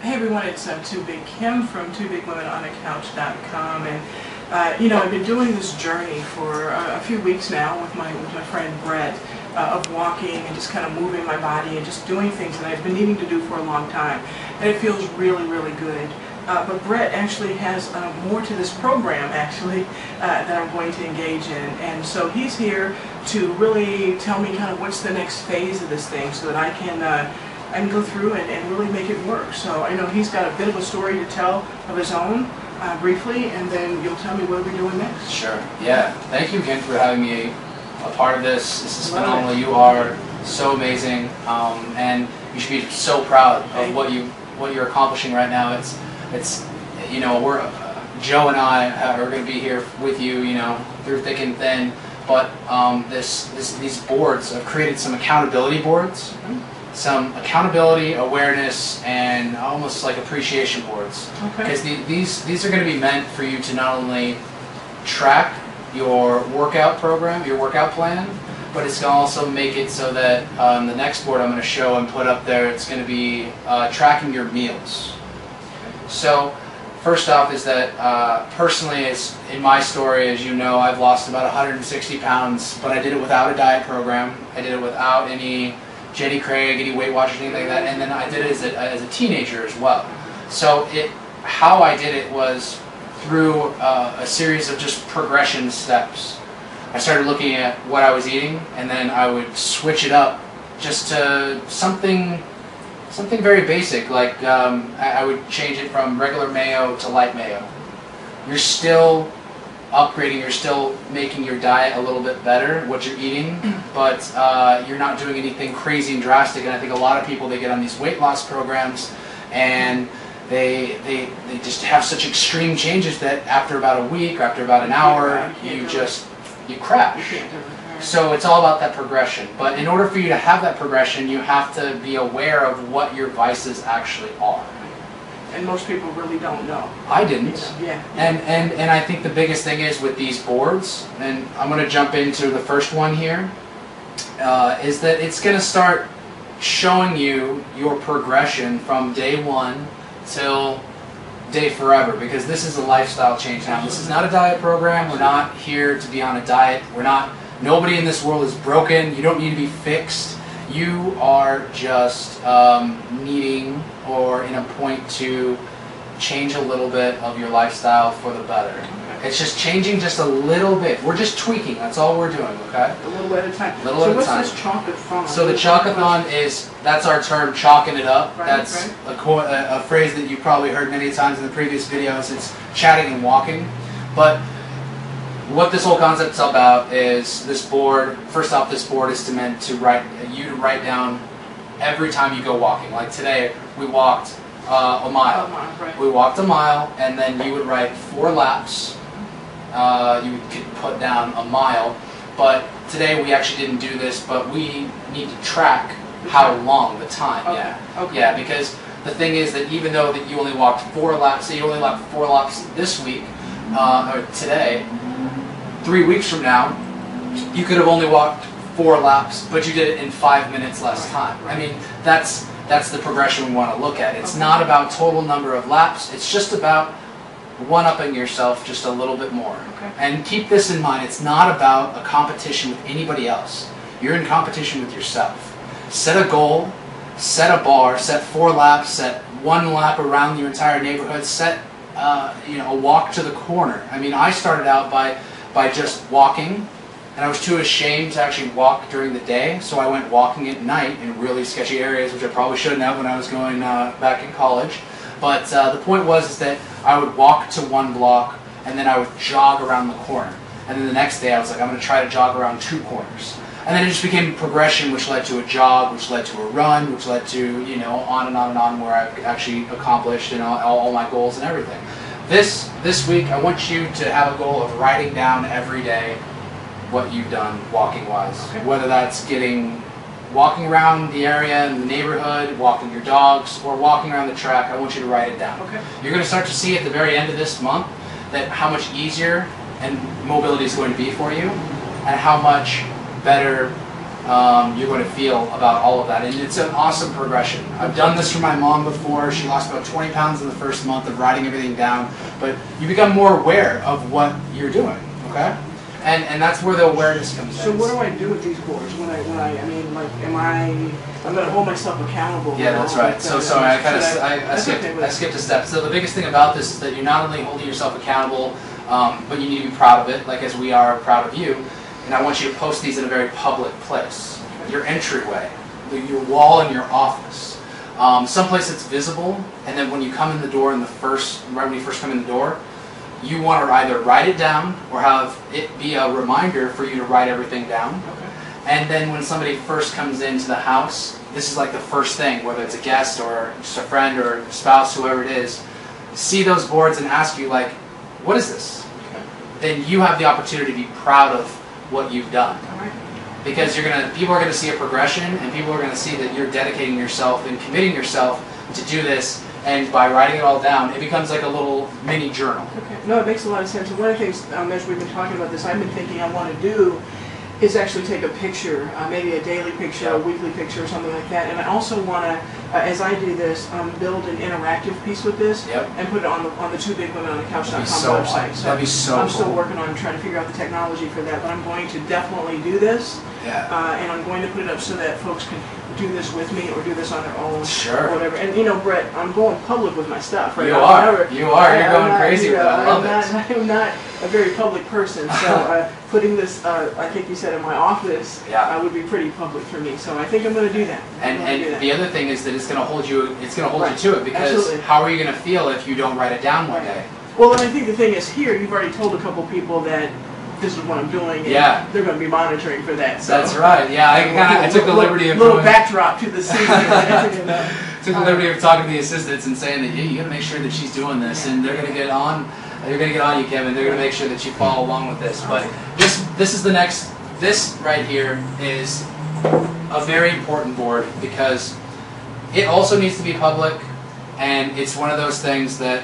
Hey everyone, it's Too Big Kim from TwoBigWomenOnACouch.com, and you know, I've been doing this journey for a few weeks now with my friend Brett of walking and just kind of moving my body and just doing things that I've been needing to do for a long time, and it feels really, really good. But Brett actually has more to this program actually that I'm going to engage in, and so he's here to really tell me kind of what's the next phase of this thing so that I can go through and really make it work. So I know he's got a bit of a story to tell of his own briefly, and then you'll tell me what we're doing next. Sure. Yeah. Thank you, Kim, for having me a part of this. This is phenomenal. You are so amazing, and you should be so proud of what you're accomplishing right now. It's you know, Joe and I are going to be here with you, you know, through thick and thin. But these boards, I've created some accountability boards. Some accountability, awareness, and almost like appreciation boards. Because these are going to be meant for you to not only track your workout program, your workout plan, but it's going to also make it so that the next board I'm going to show and put up there, it's going to be tracking your meals. So first off is that personally, in my story, as you know, I've lost about 160 pounds, but I did it without a diet program. I did it without any Jenny Craig, any Weight Watchers, anything like that, and then I did it as a teenager as well. So how I did it was through a series of just progression steps. I started looking at what I was eating, and then I would switch it up just to something very basic, like I would change it from regular mayo to light mayo. You're still upgrading, you're still making your diet a little bit better, what you're eating, but you're not doing anything crazy and drastic. And I think a lot of people, they get on these weight loss programs and they just have such extreme changes that after about a week or after about an hour, you crash. So it's all about that progression. But in order for you to have that progression, you have to be aware of what your vices actually are. And most people really don't know. I didn't. Yeah. And I think the biggest thing is with these boards, and I'm going to jump into the first one here, is that it's going to start showing you your progression from day one till day forever, because this is a lifestyle change now. This is not a diet program. We're not here to be on a diet. Nobody in this world is broken. You don't need to be fixed. You are just needing or in a point to change a little bit of your lifestyle for the better. It's just changing just a little bit. We're just tweaking. That's all we're doing, okay? A little at a time. So what's this chalk-a-thon? So the chalk-a-thon that's our term, chalking it up. Right, that's a phrase that you've probably heard many times in the previous videos. It's chatting and walking. But what this whole concept's about is this board. First off, this board is meant to write down every time you go walking. Like today, we walked a mile. We walked a mile, and then you would write 4 laps. You could put down a mile, but today we actually didn't do this. But we need to track how long, the time. Yeah, because the thing is that even though that you only walked 4 laps, say you only walked 4 laps this week or today. 3 weeks from now, you could have only walked 4 laps, but you did it in 5 minutes less time. I mean, that's the progression we want to look at. It's not about total number of laps. It's just about one-upping yourself just a little bit more. And keep this in mind. It's not about a competition with anybody else. You're in competition with yourself. Set a goal, set a bar, set 4 laps, set 1 lap around your entire neighborhood, set a walk to the corner. I mean, I started out by just walking, and I was too ashamed to actually walk during the day, so I went walking at night in really sketchy areas, which I probably shouldn't have when I was going back in college. But the point was that I would walk to 1 block, and then I would jog around the corner. And then the next day I was like, I'm going to try to jog around 2 corners. And then it just became progression, which led to a jog, which led to a run, which led to, you know, on and on and on, where I've actually accomplished all my goals and everything. This week, I want you to have a goal of writing down every day what you've done walking-wise. Whether that's walking around the area in the neighborhood, walking your dogs, or walking around the track. I want you to write it down. You're going to start to see at the very end of this month that how much easier and mobility is going to be for you, and how much better you're going to feel about all of that. And it's an awesome progression. I've done this for my mom before. She lost about 20 pounds in the first month of writing everything down. But you become more aware of what you're doing, okay? And that's where the awareness comes in. So what do I do with these boards? I mean, like, I'm going to hold myself accountable. Yeah, that's right. So sorry, I skipped a step. So the biggest thing about this is that you're not only holding yourself accountable, but you need to be proud of it, like as we are proud of you. And I want you to post these in a very public place. Your entryway, your wall in your office. Someplace that's visible, and then when you come in the door right when you first come in the door, you want to either write it down or have it be a reminder for you to write everything down. Okay. And then when somebody first comes into the house, this is like the first thing, whether it's a guest or just a friend or a spouse, whoever it is, see those boards and ask you like, what is this? Okay. Then you have the opportunity to be proud of what you've done. All right. Because people are going to see a progression, and people are going to see that you're dedicating yourself and committing yourself to do this. And by writing it all down, it becomes like a little mini journal. Okay. No, it makes a lot of sense. And one of the things, as we've been talking about this, I've been thinking I want to do is actually take a picture, maybe a daily picture, a weekly picture, or something like that. And I also want to, as I do this, build an interactive piece with this and put it on the Two Big Women on the Couch.com website. So that'd be so I'm cool. still working on trying to figure out the technology for that, but I'm going to definitely do this. Yeah. And I'm going to put it up so that folks can do this with me or do this on their own. Sure. Or whatever. And you know, Brett, I'm going public with my stuff, right? You are. You're going crazy with it. I love it. I'm not a very public person, so putting this, I think you said, in my office would be pretty public for me. So I think I'm going to do that. And the other thing is that it's going to hold you. It's going to hold you to it, because Absolutely. How are you going to feel if you don't write it down one day? Well, and I think the thing is here, you've already told a couple people that this is what I'm doing, and they're going to be monitoring for that. So. That's right. Yeah, I took the liberty of little backdrop to the scene. Took the liberty of talking to the assistants and saying that you got to make sure that she's doing this, and they're going to get on. They're going to get on you, Kevin. They're going to make sure that you follow along with this. But this is the next. This right here is a very important board, because it also needs to be public, and it's one of those things that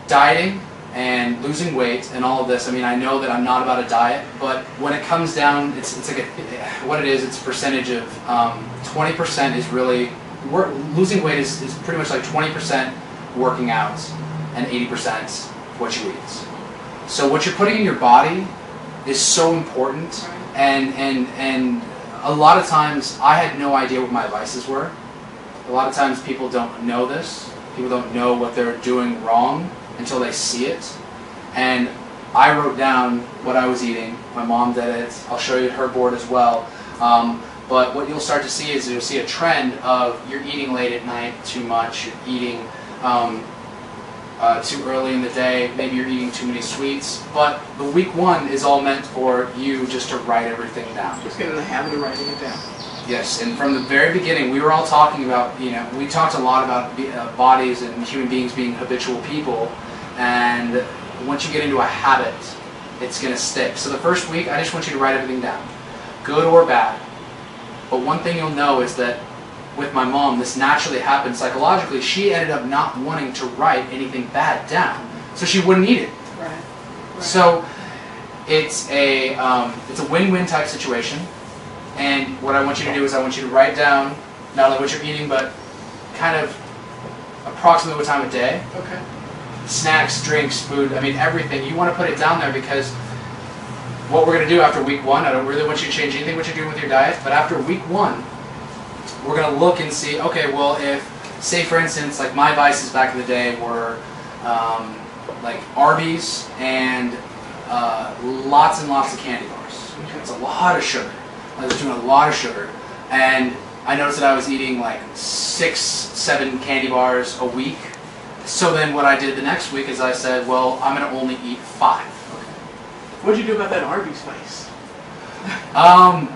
dieting and losing weight and all of this. I mean, I know that I'm not about a diet, but when it comes down, it's like what it is. It's a percentage of 20% is really losing weight is pretty much like 20% working out and 80% what you eat. So what you're putting in your body is so important, and a lot of times I had no idea what my vices were. A lot of times people don't know this. People don't know what they're doing wrong until they see it. And I wrote down what I was eating. My mom did it. I'll show you her board as well. But what you'll start to see is you'll see a trend of you're eating late at night too much, you're eating too early in the day, maybe you're eating too many sweets. But the week one is all meant for you just to write everything down. Just get in the habit of writing it down. Yes, and from the very beginning, we were all talking about, we talked a lot about bodies and human beings being habitual people, and once you get into a habit, it's going to stick. So the first week, I just want you to write everything down, good or bad. But one thing you'll know is that with my mom, this naturally happened psychologically. She ended up not wanting to write anything bad down, so she wouldn't eat it. Right. So it's a win-win type situation. And what I want you to do is I want you to write down not only what you're eating, but kind of approximately what time of day. Okay. Snacks, drinks, food, I mean everything. You want to put it down there, because what we're going to do after week one, I don't really want you to change anything what you're doing with your diet, but after week one, we're going to look and see, okay, well, if, say for instance, like my vices back in the day were like Arby's and lots and lots of candy bars. It's a lot of sugar. I was doing a lot of sugar, and I noticed that I was eating like 6, 7 candy bars a week. So then what I did the next week is I said, well, I'm going to only eat 5. Okay. What'd you do about that Arby's place? I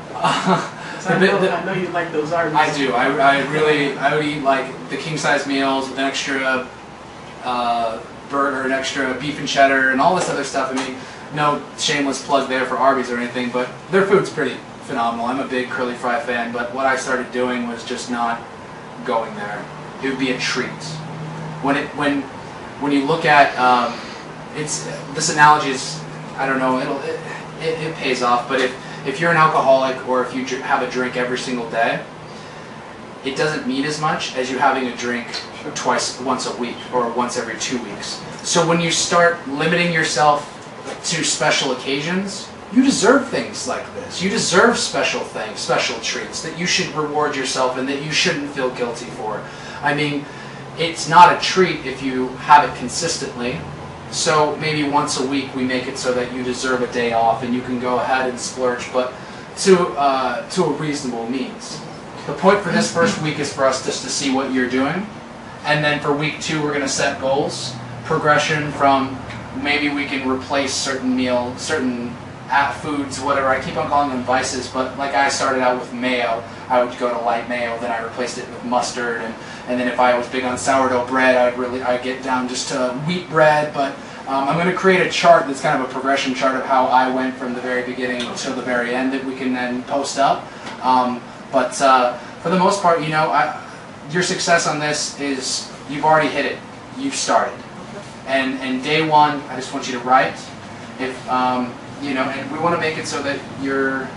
know you like those Arby's. I do. I would eat like the king-size meals with an extra burger, an extra beef and cheddar, and all this other stuff. I mean, no shameless plug there for Arby's or anything, but their food's pretty phenomenal. I'm a big curly fry fan, but what I started doing was just not going there. It would be a treat. When you look at this analogy is, I don't know, it pays off, but if you're an alcoholic or if you have a drink every single day, it doesn't mean as much as you having a drink once a week or once every 2 weeks. So when you start limiting yourself to special occasions, you deserve things like this. You deserve special things, special treats that you should reward yourself and that you shouldn't feel guilty for. I mean, it's not a treat if you have it consistently. So maybe once a week we make it so that you deserve a day off and you can go ahead and splurge, but to a reasonable means. The point for this first week is for us just to see what you're doing, and then for week 2 we're going to set goals, progression from maybe we can replace certain meals, certain foods, whatever. I keep on calling them vices, but like I started out with mayo, I would go to light mayo, then I replaced it with mustard, and then if I was big on sourdough bread, I'd get down just to wheat bread. But I'm going to create a chart that's kind of a progression chart of how I went from the very beginning to the very end that we can then post up. But for the most part, you know, your success on this is you've already hit it. You've started. And day one, I just want you to write. If you know, and we want to make it so that we're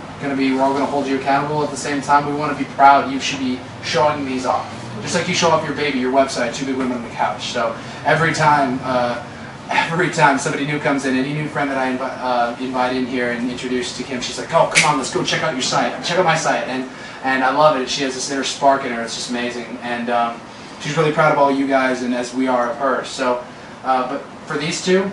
all going to hold you accountable at the same time. We want to be proud. You should be showing these off. Just like you show off your baby, your website, Two Big Women on the Couch. So every time somebody new comes in, any new friend that I invite in here and introduce to Kim, she's like, oh, come on, let's go check out your site. Check out my site. And I love it. She has this inner spark in her. It's just amazing. And she's really proud of all you guys, and as we are of her. So, but for these two,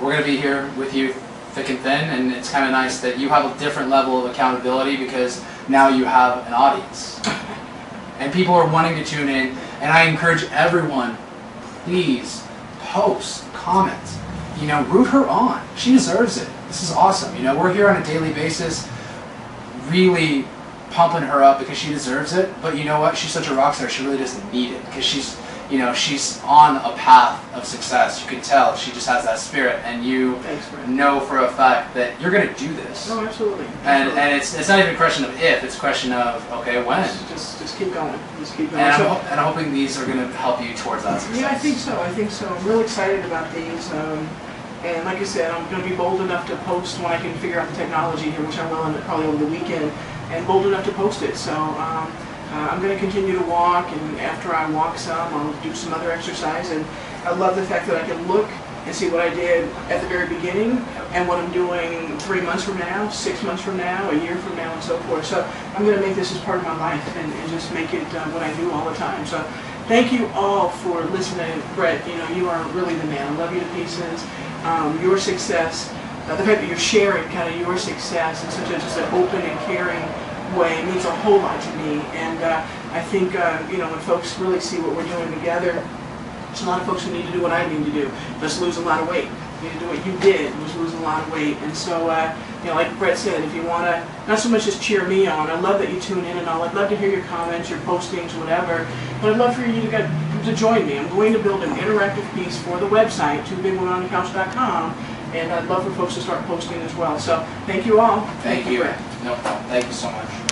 we're going to be here with you thick and thin, and it's kind of nice that you have a different level of accountability because now you have an audience. And people are wanting to tune in, and I encourage everyone, please post, comment, you know, root her on. She deserves it. This is awesome. You know, we're here on a daily basis really pumping her up because she deserves it, but you know what? She's such a rock star, she really doesn't need it because she's on a path of success. You can tell she just has that spirit, and you know for a fact that you're going to do this. Oh, absolutely. And it's not even a question of if, it's a question of, okay, when. Just keep going. Just keep going. And I'm hoping these are going to help you towards that success. Yeah, I think so. I think so. I'm real excited about these. And like I said, I'm going to be bold enough to post when I can figure out the technology here, which I will probably over the weekend, and bold enough to post it. So I'm going to continue to walk, and after I walk some, I'll do some other exercise. And I love the fact that I can look and see what I did at the very beginning and what I'm doing 3 months from now, 6 months from now, a year from now, and so forth. So I'm going to make this as part of my life and just make it what I do all the time. So thank you all for listening. Brett, you know, you are really the man. I love you to pieces. Your success, the fact that you're sharing kind of your success in such a just an open and caring way means a whole lot to me. And I think you know, when folks really see what we're doing together, there's a lot of folks who need to do what I need to do. Just lose a lot of weight. You need to do what you did, was lose a lot of weight. And so, you know, like Brett said, if you want to, not so much just cheer me on, I love that you tune in and all. I'd love to hear your comments, your postings, whatever. But I'd love for you to join me. I'm going to build an interactive piece for the website, twobigwomenonthecouch.com, and I'd love for folks to start posting as well. So, thank you all. Thank you. Brett. No problem. Thank you so much.